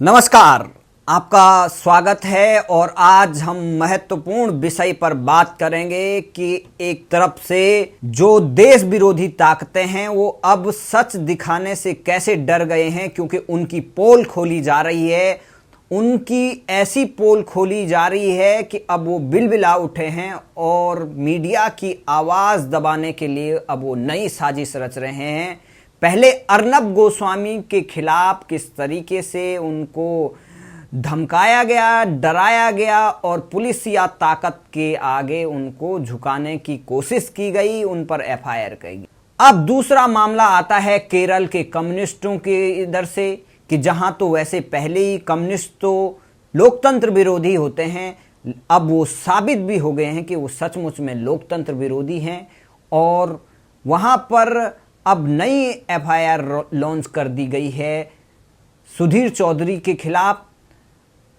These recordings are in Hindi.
नमस्कार, आपका स्वागत है। और आज हम महत्वपूर्ण विषय पर बात करेंगे कि एक तरफ से जो देश विरोधी ताकतें हैं वो अब सच दिखाने से कैसे डर गए हैं, क्योंकि उनकी पोल खोली जा रही है। उनकी ऐसी पोल खोली जा रही है कि अब वो बिलबिला उठे हैं और मीडिया की आवाज़ दबाने के लिए अब वो नई साजिश रच रहे हैं। पहले अर्नब गोस्वामी के खिलाफ किस तरीके से उनको धमकाया गया, डराया गया और पुलिस या ताकत के आगे उनको झुकाने की कोशिश की गई, उन पर एफआईआर की गई। अब दूसरा मामला आता है केरल के कम्युनिस्टों के इधर से, कि जहां तो वैसे पहले ही कम्युनिस्ट तो लोकतंत्र विरोधी होते हैं, अब वो साबित भी हो गए हैं कि वो सचमुच में लोकतंत्र विरोधी हैं। और वहां पर अब नई एफआईआर लॉन्च कर दी गई है सुधीर चौधरी के खिलाफ।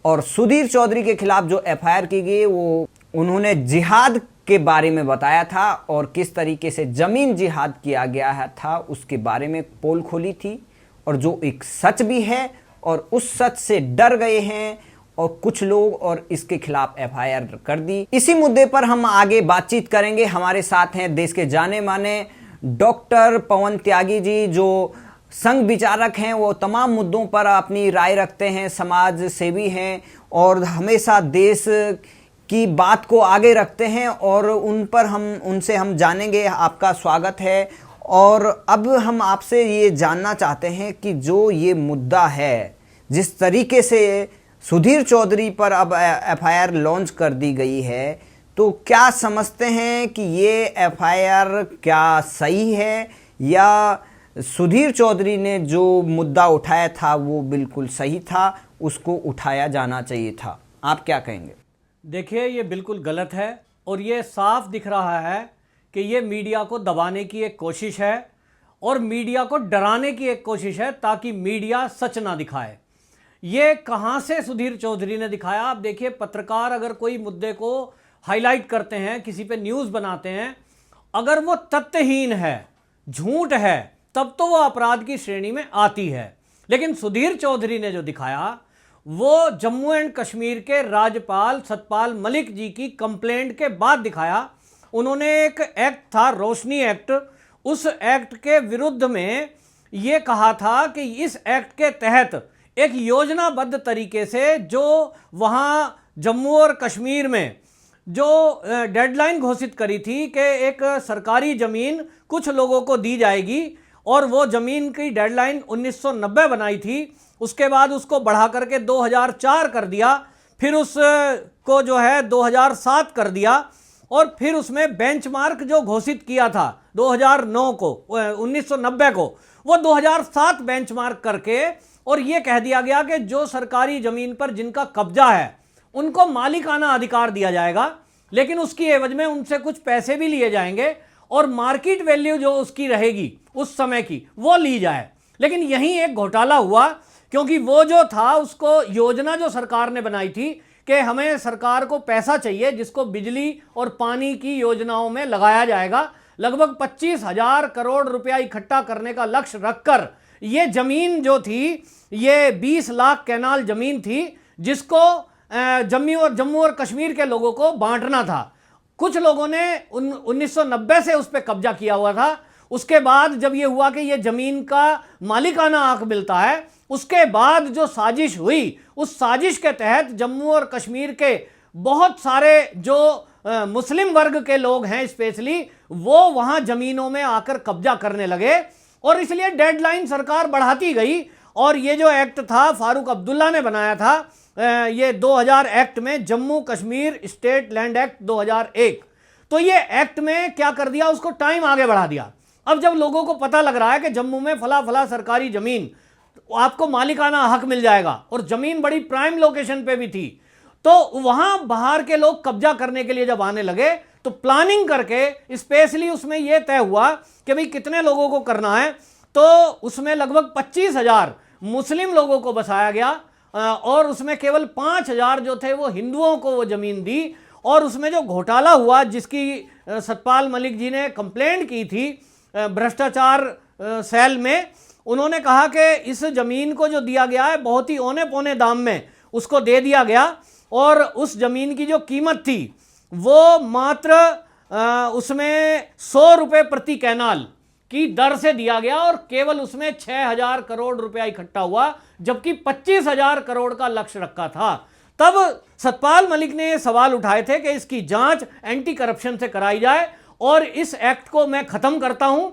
और सुधीर चौधरी के खिलाफ जो एफआईआर की गई वो उन्होंने जिहाद के बारे में बताया था और किस तरीके से जमीन जिहाद किया गया था उसके बारे में पोल खोली थी, और जो एक सच भी है। और उस सच से डर गए हैं और कुछ लोग और इसके खिलाफ एफआईआर कर दी। इसी मुद्दे पर हम आगे बातचीत करेंगे। हमारे साथ हैं देश के जाने माने डॉक्टर पवन त्यागी जी, जो संघ विचारक हैं, वो तमाम मुद्दों पर अपनी राय रखते हैं, समाज सेवी हैं और हमेशा देश की बात को आगे रखते हैं और उनसे हम जानेंगे। आपका स्वागत है। और अब हम आपसे ये जानना चाहते हैं कि जो ये मुद्दा है, जिस तरीके से सुधीर चौधरी पर अब एफआईआर लॉन्च कर दी गई है, तो क्या समझते हैं कि ये एफआईआर क्या सही है या सुधीर चौधरी ने जो मुद्दा उठाया था वो बिल्कुल सही था, उसको उठाया जाना चाहिए था? आप क्या कहेंगे? देखिए, ये बिल्कुल गलत है और ये साफ दिख रहा है कि ये मीडिया को दबाने की एक कोशिश है और मीडिया को डराने की एक कोशिश है ताकि मीडिया सच ना दिखाए। ये कहाँ से सुधीर चौधरी ने दिखाया? आप देखिए, पत्रकार अगर कोई मुद्दे को हाईलाइट करते हैं, किसी पे न्यूज़ बनाते हैं, अगर वो तथ्यहीन है, झूठ है, तब तो वो अपराध की श्रेणी में आती है। लेकिन सुधीर चौधरी ने जो दिखाया वो जम्मू एंड कश्मीर के राज्यपाल सतपाल मलिक जी की कंप्लेंट के बाद दिखाया। उन्होंने एक एक्ट था, रोशनी एक्ट, उस एक्ट के विरुद्ध में ये कहा था कि इस एक्ट के तहत एक योजनाबद्ध तरीके से जो वहाँ जम्मू और कश्मीर में जो डेडलाइन घोषित करी थी कि एक सरकारी ज़मीन कुछ लोगों को दी जाएगी, और वो ज़मीन की डेडलाइन 1990 बनाई थी, उसके बाद उसको बढ़ा करके 2004 कर दिया, फिर उसको जो है 2007 कर दिया, और फिर उसमें बेंचमार्क जो घोषित किया था 2009 को 1990 को, वो 2007 बेंचमार्क करके और ये कह दिया गया कि जो सरकारी ज़मीन पर जिनका कब्जा है उनको मालिकाना अधिकार दिया जाएगा, लेकिन उसकी एवज में उनसे कुछ पैसे भी लिए जाएंगे और मार्केट वैल्यू जो उसकी रहेगी उस समय की वो ली जाए। लेकिन यहीं एक घोटाला हुआ, क्योंकि वो जो था उसको योजना जो सरकार ने बनाई थी कि हमें सरकार को पैसा चाहिए जिसको बिजली और पानी की योजनाओं में लगाया जाएगा, लगभग 25,000 करोड़ रुपया इकट्ठा करने का लक्ष्य रखकर ये जमीन जो थी, ये 20 लाख कैनाल जमीन थी जिसको जम्मू और कश्मीर के लोगों को बांटना था। कुछ लोगों ने 1990 से उस पर कब्जा किया हुआ था। उसके बाद जब ये हुआ कि ये जमीन का मालिकाना हक मिलता है, उसके बाद जो साजिश हुई, उस साजिश के तहत जम्मू और कश्मीर के बहुत सारे जो मुस्लिम वर्ग के लोग हैं स्पेशली, वो वहाँ जमीनों में आकर कब्जा करने लगे और इसलिए डेडलाइन सरकार बढ़ाती गई। और ये जो एक्ट था फारूक अब्दुल्ला ने बनाया था, ये 2000 एक्ट में, Jammu Kashmir state land act 2001, तो ये एक्ट में क्या कर दिया, उसको टाइम आगे बढ़ा दिया। अब जब लोगों को पता लग रहा है कि जम्मू में फला फला सरकारी जमीन आपको मालिकाना हक मिल जाएगा और जमीन बड़ी प्राइम लोकेशन पे भी थी, तो वहां बाहर के लोग कब्जा करने के लिए जब आने लगे तो प्लानिंग करके स्पेशली उसमें यह तय हुआ कि भाई कितने लोगों को करना है, तो उसमें लगभग 25,000 मुस्लिम लोगों को बसाया गया और उसमें केवल 5,000 जो थे वो हिंदुओं को वो जमीन दी। और उसमें जो घोटाला हुआ, जिसकी सतपाल मलिक जी ने कंप्लेंट की थी भ्रष्टाचार सेल में, उन्होंने कहा कि इस जमीन को जो दिया गया है बहुत ही औने पौने दाम में उसको दे दिया गया और उस जमीन की जो कीमत थी वो मात्र उसमें 100 रुपये प्रति कैनाल की दर से दिया गया और केवल उसमें 6,000 करोड़ रुपया इकट्ठा हुआ, जबकि 25,000 करोड़ का लक्ष्य रखा था। तब सतपाल मलिक ने ये सवाल उठाए थे कि इसकी जांच एंटी करप्शन से कराई जाए और इस एक्ट को मैं खत्म करता हूं,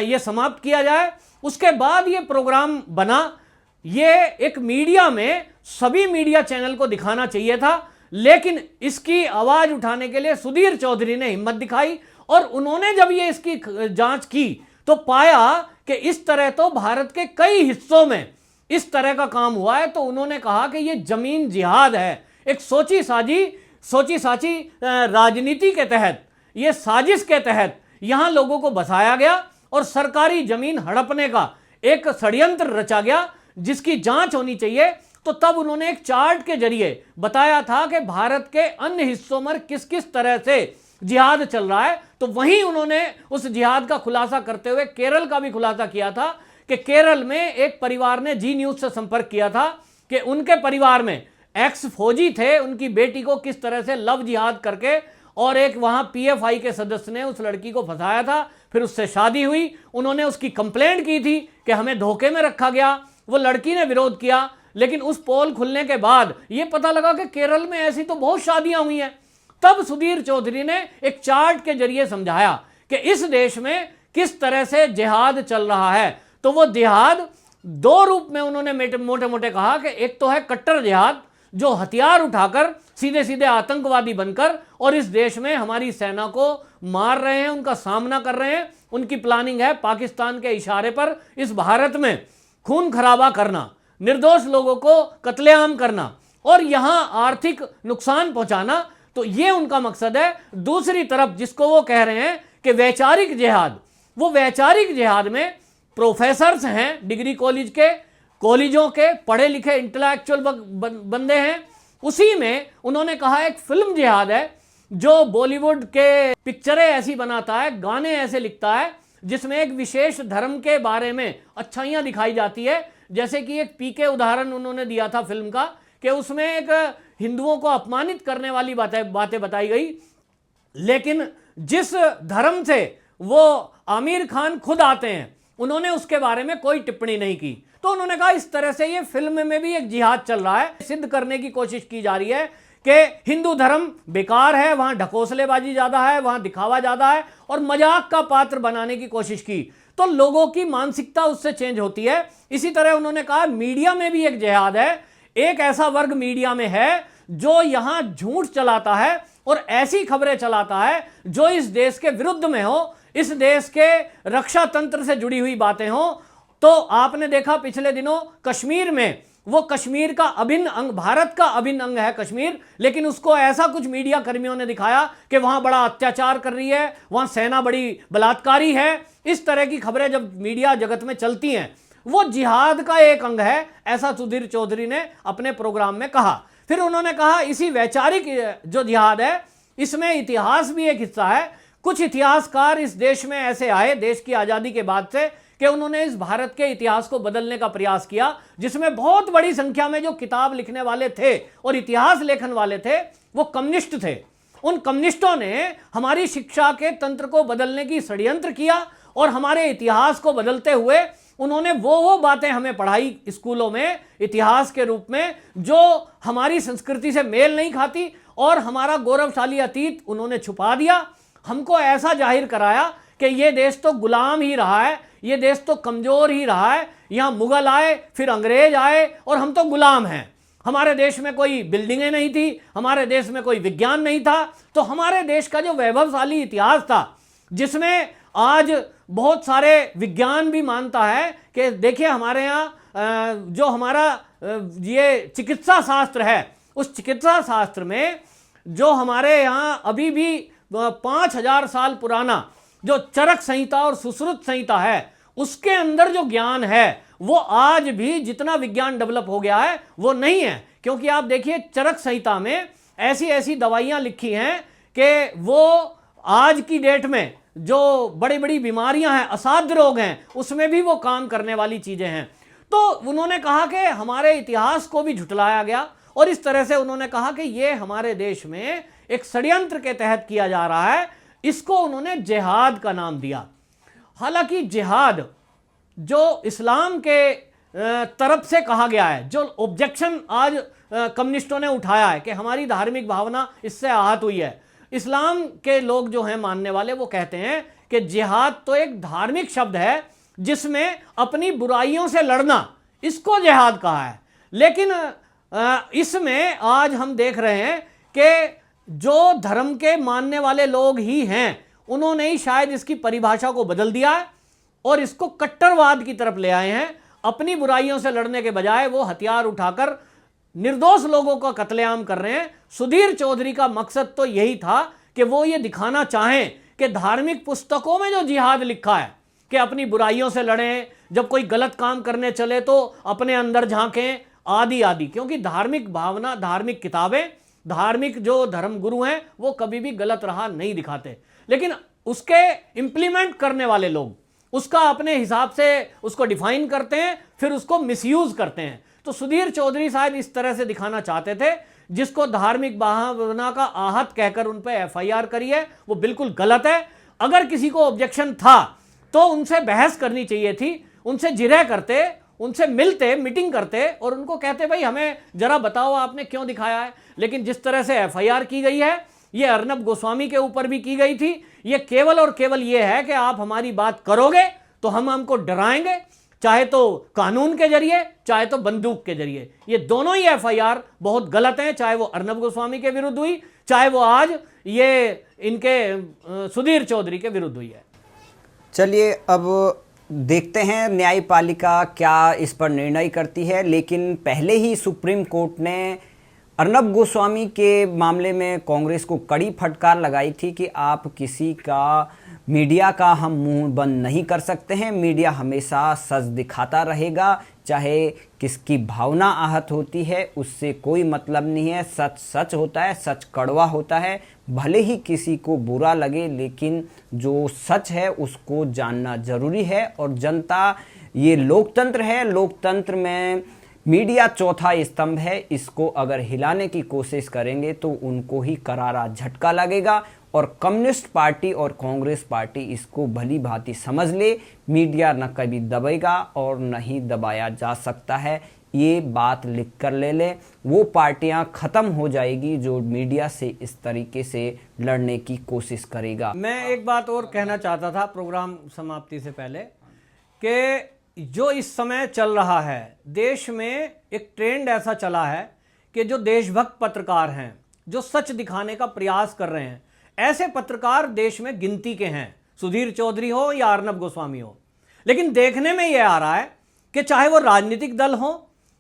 ये समाप्त किया जाए। उसके बाद ये प्रोग्राम बना। ये एक मीडिया में सभी मीडिया चैनल को दिखाना चाहिए था, लेकिन इसकी आवाज उठाने के लिए सुधीर चौधरी ने हिम्मत दिखाई और उन्होंने जब ये इसकी जांच की तो पाया कि इस तरह तो भारत के कई हिस्सों में इस तरह का काम हुआ है। तो उन्होंने कहा कि ये जमीन जिहाद है, एक सोची साची राजनीति के तहत, ये साजिश के तहत यहां लोगों को बसाया गया और सरकारी जमीन हड़पने का एक षड्यंत्र रचा गया जिसकी जांच होनी चाहिए। तो तब उन्होंने एक चार्ट के जरिए बताया था कि भारत के अन्य हिस्सों में किस किस तरह से जिहाद चल रहा है। तो वहीं उन्होंने उस जिहाद का खुलासा करते हुए केरल का भी खुलासा किया था कि केरल में एक परिवार ने जी न्यूज से संपर्क किया था कि उनके परिवार में एक्स फौजी थे, उनकी बेटी को किस तरह से लव जिहाद करके और एक वहां पीएफआई के सदस्य ने उस लड़की को फंसाया था, फिर उससे शादी हुई। उन्होंने उसकी कंप्लेंट की थी कि हमें धोखे में रखा गया। वो लड़की ने विरोध किया, लेकिन उस पोल खुलने के बाद ये पता लगा कि केरल में ऐसी तो बहुत शादियां हुई हैं। तब सुधीर चौधरी ने एक चार्ट के जरिए समझाया कि इस देश में किस तरह से जिहाद चल रहा है। तो वो जिहाद दो रूप में उन्होंने मोटे मोटे कहा कि एक तो है कट्टर जिहाद, जो हथियार उठाकर सीधे सीधे आतंकवादी बनकर और इस देश में हमारी सेना को मार रहे हैं, उनका सामना कर रहे हैं। उनकी प्लानिंग है पाकिस्तान के इशारे पर इस भारत में खून खराबा करना, निर्दोष लोगों को कत्लेआम करना और यहां आर्थिक नुकसान पहुंचाना। तो ये उनका मकसद है। दूसरी तरफ जिसको वो कह रहे हैं कि वैचारिक जिहाद, वो वैचारिक जिहाद में प्रोफेसर्स हैं, डिग्री कॉलेजों के पढ़े लिखे इंटेलेक्चुअल बंदे हैं। उसी में उन्होंने कहा एक फिल्म जिहाद है जो बॉलीवुड के पिक्चरें ऐसी बनाता है, गाने ऐसे लिखता है जिसमें एक विशेष धर्म के बारे में अच्छाइयां दिखाई जाती है। जैसे कि एक पीके उदाहरण उन्होंने दिया था फिल्म का कि उसमें एक हिंदुओं को अपमानित करने वाली बातें बताई गई, लेकिन जिस धर्म से वो आमिर खान खुद आते हैं उन्होंने उसके बारे में कोई टिप्पणी नहीं की। तो उन्होंने कहा इस तरह से ये फिल्म में भी एक जिहाद चल रहा है, सिद्ध करने की कोशिश की जा रही है कि हिंदू धर्म बेकार है, वहां ढकोसलेबाजी ज्यादा है, वहां दिखावा ज्यादा है और मजाक का पात्र बनाने की कोशिश की। तो लोगों की मानसिकता उससे चेंज होती है। इसी तरह उन्होंने कहा मीडिया में भी एक जिहाद है। एक ऐसा वर्ग मीडिया में है जो यहां झूठ चलाता है और ऐसी खबरें चलाता है जो इस देश के विरुद्ध में हो, इस देश के रक्षा तंत्र से जुड़ी हुई बातें हो। तो आपने देखा पिछले दिनों कश्मीर में, वो कश्मीर का अभिन्न अंग, भारत का अभिन्न अंग है कश्मीर, लेकिन उसको ऐसा कुछ मीडिया कर्मियों ने दिखाया कि वहां बड़ा अत्याचार कर रही है, वहां सेना बड़ी बलात्कारी है। इस तरह की खबरें जब मीडिया जगत में चलती हैं, वो जिहाद का एक अंग है, ऐसा सुधीर चौधरी ने अपने प्रोग्राम में कहा। फिर उन्होंने कहा इसी वैचारिक जो जिहाद है इसमें इतिहास भी एक हिस्सा है। कुछ इतिहासकार इस देश में ऐसे आए देश की आजादी के बाद से कि उन्होंने इस भारत के इतिहास को बदलने का प्रयास किया, जिसमें बहुत बड़ी संख्या में जो किताब लिखने वाले थे और इतिहास लेखन वाले थे वो कम्युनिस्ट थे। उन कम्युनिस्टों ने हमारी शिक्षा के तंत्र को बदलने की षड्यंत्र किया और हमारे इतिहास को बदलते हुए उन्होंने वो बातें हमें पढ़ाई स्कूलों में इतिहास के रूप में जो हमारी संस्कृति से मेल नहीं खाती और हमारा गौरवशाली अतीत उन्होंने छुपा दिया। हमको ऐसा जाहिर कराया कि ये देश तो गुलाम ही रहा है, ये देश तो कमजोर ही रहा है, यहाँ मुगल आए फिर अंग्रेज आए और हम तो गुलाम हैं। हमारे देश में कोई बिल्डिंगें नहीं थी, हमारे देश में कोई विज्ञान नहीं था। तो हमारे देश का जो वैभवशाली इतिहास था, जिसमें आज बहुत सारे विज्ञान भी मानता है कि देखिए हमारे यहाँ जो हमारा ये चिकित्सा शास्त्र है, उस चिकित्सा शास्त्र में जो हमारे यहाँ अभी भी 5000 साल पुराना जो चरक संहिता और सुश्रुत संहिता है, उसके अंदर जो ज्ञान है वो आज भी जितना विज्ञान डेवलप हो गया है वो नहीं है। क्योंकि आप देखिए चरक संहिता में ऐसी ऐसी दवाइयां लिखी हैं कि वो आज की डेट में जो बड़ी बड़ी बीमारियां हैं, असाध्य रोग हैं, उसमें भी वो काम करने वाली चीजें हैं। तो उन्होंने कहा कि हमारे इतिहास को भी झुठलाया गया और इस तरह से उन्होंने कहा कि ये हमारे देश में एक षड्यंत्र के तहत किया जा रहा है। इसको उन्होंने जिहाद का नाम दिया। हालांकि जिहाद जो इस्लाम के तरफ से कहा गया है, जो ऑब्जेक्शन आज कम्युनिस्टों ने उठाया है कि हमारी धार्मिक भावना इससे आहत हुई है, इस्लाम के लोग जो हैं मानने वाले, वो कहते हैं कि जिहाद तो एक धार्मिक शब्द है जिसमें अपनी बुराइयों से लड़ना, इसको जिहाद कहा है। लेकिन इसमें आज हम देख रहे हैं कि जो धर्म के मानने वाले लोग ही हैं उन्होंने ही शायद इसकी परिभाषा को बदल दिया है और इसको कट्टरवाद की तरफ ले आए हैं। अपनी बुराइयों से लड़ने के बजाय वो हथियार उठाकर निर्दोष लोगों का कत्लेआम कर रहे हैं। सुधीर चौधरी का मकसद तो यही था कि वो ये दिखाना चाहें कि धार्मिक पुस्तकों में जो जिहाद लिखा है कि अपनी बुराइयों से लड़ें, जब कोई गलत काम करने चले तो अपने अंदर झांकें, आदि आदि। क्योंकि धार्मिक भावना, धार्मिक किताबें, धार्मिक जो धर्म गुरु हैं वो कभी भी गलत राह नहीं दिखाते, लेकिन उसके इंप्लीमेंट करने वाले लोग उसका अपने हिसाब से उसको डिफाइन करते हैं, फिर उसको मिसयूज करते हैं। तो सुधीर चौधरी शायद इस तरह से दिखाना चाहते थे, जिसको धार्मिक भावना का आहत कहकर उन पर एफआईआर करी है, वो बिल्कुल गलत है। अगर किसी को ऑब्जेक्शन था तो उनसे बहस करनी चाहिए थी, उनसे जिरह करते, उनसे मिलते, मीटिंग करते और उनको कहते भाई हमें जरा बताओ आपने क्यों दिखाया है। लेकिन जिस तरह से एफआईआर की गई है, ये अर्नब गोस्वामी के ऊपर भी की गई थी, ये केवल और केवल ये है कि आप हमारी बात करोगे तो हम हमको डराएंगे, चाहे तो कानून के जरिए चाहे तो बंदूक के जरिए। ये दोनों ही एफआईआर बहुत गलत हैं, चाहे वो अर्नब गोस्वामी के विरुद्ध हुई, चाहे वो आज ये इनके सुधीर चौधरी के विरुद्ध हुई है। चलिए अब देखते हैं न्यायपालिका क्या इस पर निर्णय करती है। लेकिन पहले ही सुप्रीम कोर्ट ने अर्नब गोस्वामी के मामले में कांग्रेस को कड़ी फटकार लगाई थी कि आप किसी का, मीडिया का हम मुंह बंद नहीं कर सकते हैं। मीडिया हमेशा सच दिखाता रहेगा, चाहे किसकी भावना आहत होती है उससे कोई मतलब नहीं है। सच सच होता है, सच कड़वा होता है, भले ही किसी को बुरा लगे, लेकिन जो सच है उसको जानना जरूरी है। और जनता, ये लोकतंत्र है, लोकतंत्र में मीडिया चौथा स्तंभ है। इसको अगर हिलाने की कोशिश करेंगे तो उनको ही करारा झटका लगेगा। और कम्युनिस्ट पार्टी और कांग्रेस पार्टी इसको भली भांति समझ ले, मीडिया न कभी दबेगा और न ही दबाया जा सकता है। ये बात लिख कर ले लें, वो पार्टियां खत्म हो जाएगी जो मीडिया से इस तरीके से लड़ने की कोशिश करेगा। मैं एक बात और कहना चाहता था प्रोग्राम समाप्ति से पहले कि जो इस समय चल रहा है देश में, एक ट्रेंड ऐसा चला है कि जो देशभक्त पत्रकार हैं, जो सच दिखाने का प्रयास कर रहे हैं, ऐसे पत्रकार देश में गिनती के हैं, सुधीर चौधरी हो या अर्नब गोस्वामी हो। लेकिन देखने में यह आ रहा है कि चाहे वो राजनीतिक दल हो,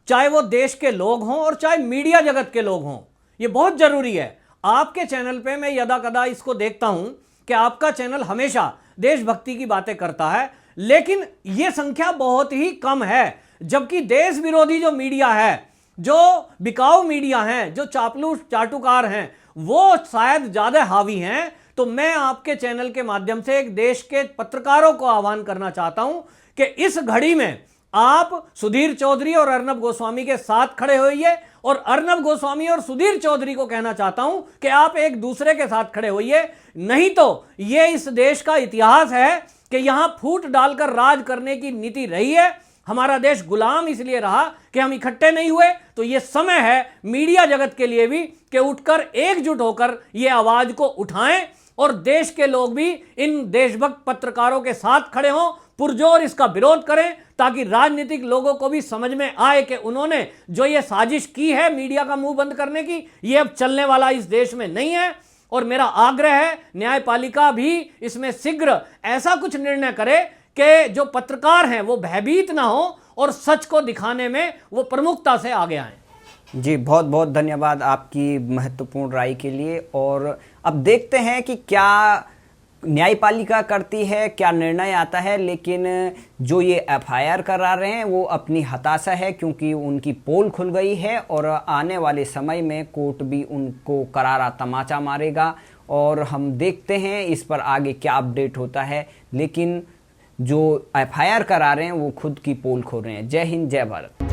चाहे वो देश के लोग हों और चाहे मीडिया जगत के लोग हों, ये बहुत जरूरी है। आपके चैनल पे मैं यदा कदा इसको देखता हूं कि आपका चैनल हमेशा देशभक्ति की बातें करता है, लेकिन यह संख्या बहुत ही कम है। जबकि देश विरोधी जो मीडिया है, जो बिकाऊ मीडिया है, जो चापलूस चाटुकार हैं, वो शायद ज्यादा हावी हैं। तो मैं आपके चैनल के माध्यम से एक देश के पत्रकारों को आह्वान करना चाहता हूं कि इस घड़ी में आप सुधीर चौधरी और अर्नब गोस्वामी के साथ खड़े होइए, और अर्नब गोस्वामी और सुधीर चौधरी को कहना चाहता हूं कि आप एक दूसरे के साथ खड़े होइए। नहीं तो ये इस देश का इतिहास है कि यहां फूट डालकर राज करने की नीति रही है। हमारा देश गुलाम इसलिए रहा कि हम इकट्ठे नहीं हुए। तो यह समय है मीडिया जगत के लिए भी कि उठकर एकजुट होकर यह आवाज को उठाएं और देश के लोग भी इन देशभक्त पत्रकारों के साथ खड़े हों, पुरजोर इसका विरोध करें, ताकि राजनीतिक लोगों को भी समझ में आए कि उन्होंने जो ये साजिश की है मीडिया का मुंह बंद करने की, ये अब चलने वाला इस देश में नहीं है। और मेरा आग्रह है न्यायपालिका भी इसमें शीघ्र ऐसा कुछ निर्णय करे कि जो पत्रकार हैं वो भयभीत ना हो और सच को दिखाने में वो प्रमुखता से आगे आएं। जी, बहुत बहुत धन्यवाद आपकी महत्वपूर्ण राय के लिए। और अब देखते हैं कि क्या न्यायपालिका करती है, क्या निर्णय आता है। लेकिन जो ये एफआईआर करा रहे हैं वो अपनी हताशा है, क्योंकि उनकी पोल खुल गई है और आने वाले समय में कोर्ट भी उनको करारा तमाचा मारेगा और हम देखते हैं इस पर आगे क्या अपडेट होता है। लेकिन जो एफआईआर करा रहे हैं वो खुद की पोल खोल रहे हैं। जय हिंद, जय भारत।